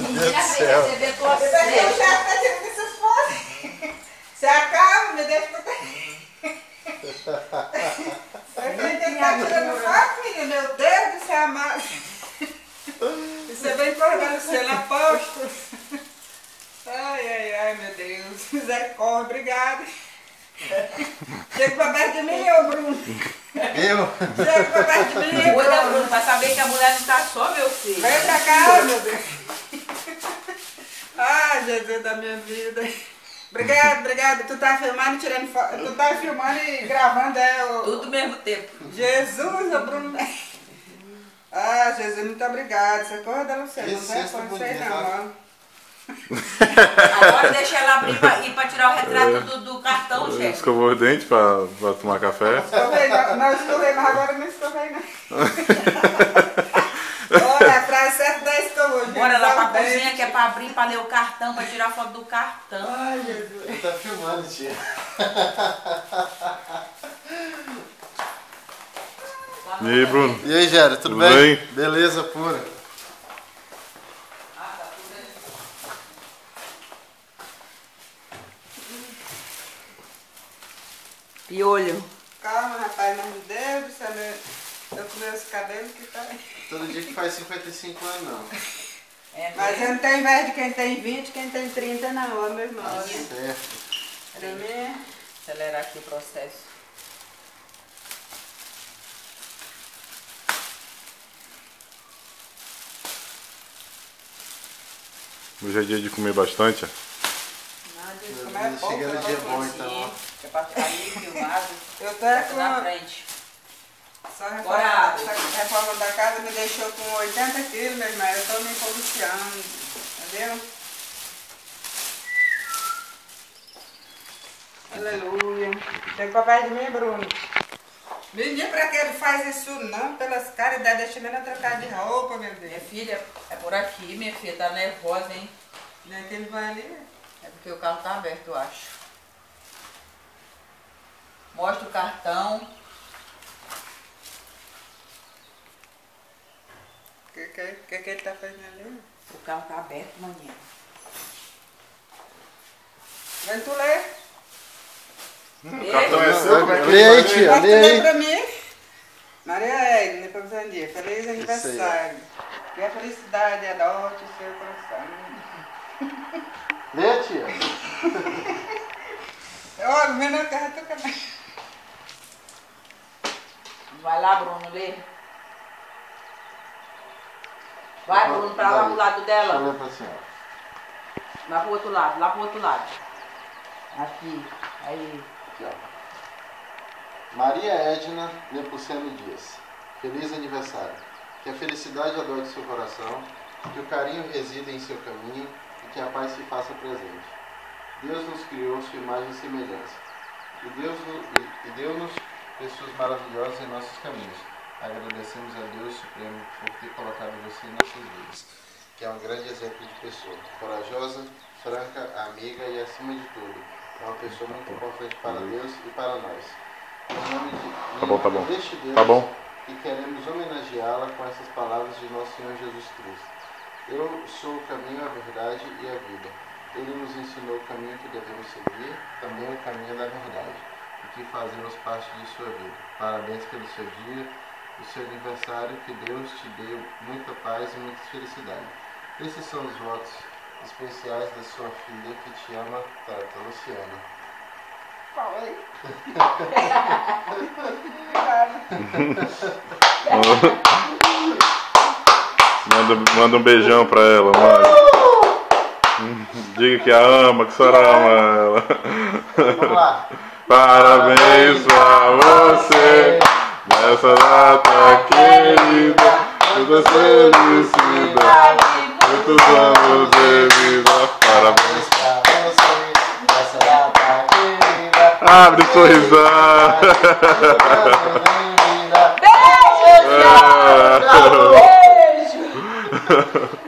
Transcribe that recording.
Menina, receber tua Bebê, eu já tá tirando essas fotos. Você acaba, me deixa pra eu falei que ele tá tirando foto, menino. Meu Deus do céu, amado. Você vem acordando o seu na posta. Ai, meu Deus. Misericórdia, obrigada. Chega pra perto de mim, ô Bruno. Eu? Chega pra perto de mim, Cuida, Bruno, pra saber que a mulher não tá só, meu filho. Vem pra cá, meu Deus. Ai, Jesus da minha vida. Obrigado. Tu tá filmando, tirando foto. Tu tá filmando e gravando, Tudo ao mesmo tempo. Jesus, ô Bruno. Ah, Jesus, muito obrigado. Você acorda, não sei. Não tem como sei não. Agora deixa ela ir pra tirar o retrato do cartão, chefe. Escovou os dentes pra tomar café. Não escovei, mas agora não escovei, não. Olha, a frase certa da escova. Bora lá pra cozinha, que é pra abrir, pra ler o cartão, pra tirar foto do cartão. Ai, Jesus. Ele tá filmando, tia. E aí, Bruno? E aí, Gério, tudo bem? Beleza pura. Piolho. Calma, rapaz, em nome de Deus, eu com meus cabelos que tá. Todo dia que faz 55 anos, não. Mas eu não tenho inveja de quem tem 20, quem tem 30, não, ó, meu irmão. Certo. Pra mim. Acelerar aqui o processo. Hoje é dia de comer bastante. Nada disso, como é pouco. Chega no dia bom, então. É pra ficar ali filmado. Eu tô Aqui com na frente. Só Bora. essa reforma da casa me deixou com 80 quilos, meu irmão. Eu tô me policiando, entendeu? Aleluia. Chega pra perto de mim, Bruno. Menino, pra que ele faz isso não? Pelas caras, deixa ele trocar de roupa, meu Deus. Minha filha, é por aqui, minha filha. Tá nervosa, hein? Não é que ele vai ali? É porque o carro tá aberto, eu acho. Mostra o cartão. O que ele tá fazendo ali? O carro tá aberto, maninha. Vem tu ler. O cartão é seu? Como é que Lê aí, tia, Pode lê ler aí. pra mim. Maria Edna, para você um dia. Feliz aniversário. Que a felicidade adote o seu coração. Lê, tia. Olha, o menino carro toca mais. Vai lá, Bruno, lê. Vai, Bruno, pra lá pro lado Deixa eu dela. ler pra senhora. Lá pro outro lado, lá pro outro lado. Aqui, aí. Aqui, ó. Maria Edna Nepomuceno Dias. Feliz aniversário. Que a felicidade adote seu coração, que o carinho resida em seu caminho e que a paz se faça presente. Deus nos criou sua imagem e semelhança. E deu-nos pessoas maravilhosas em nossos caminhos. Agradecemos a Deus Supremo por ter colocado você em nossas vidas, que é um grande exemplo de pessoa. Corajosa, franca, amiga e, acima de tudo, é uma pessoa muito importante para Deus e para nós. Em nome deste Deus, Tá bom. e queremos homenageá-la com essas palavras de nosso Senhor Jesus Cristo. Eu sou o caminho, a verdade e a vida. Ele nos ensinou o caminho que devemos seguir, também o caminho da verdade, e que fazemos parte de sua vida. Parabéns pelo seu dia, o seu aniversário, que Deus te dê muita paz e muita felicidade. Esses são os votos especiais da sua filha que te ama, Tata Luciana. Fala aí. Manda um beijão pra ela, mano. Diga que a ama, que a senhora ama ela. Vamos lá. Parabéns pra você nessa data querida, muita felicidade, muitos anos de vida. Parabéns Pra você, nessa data querida. Abre sorrisão. Beijo! Ah. Beijo!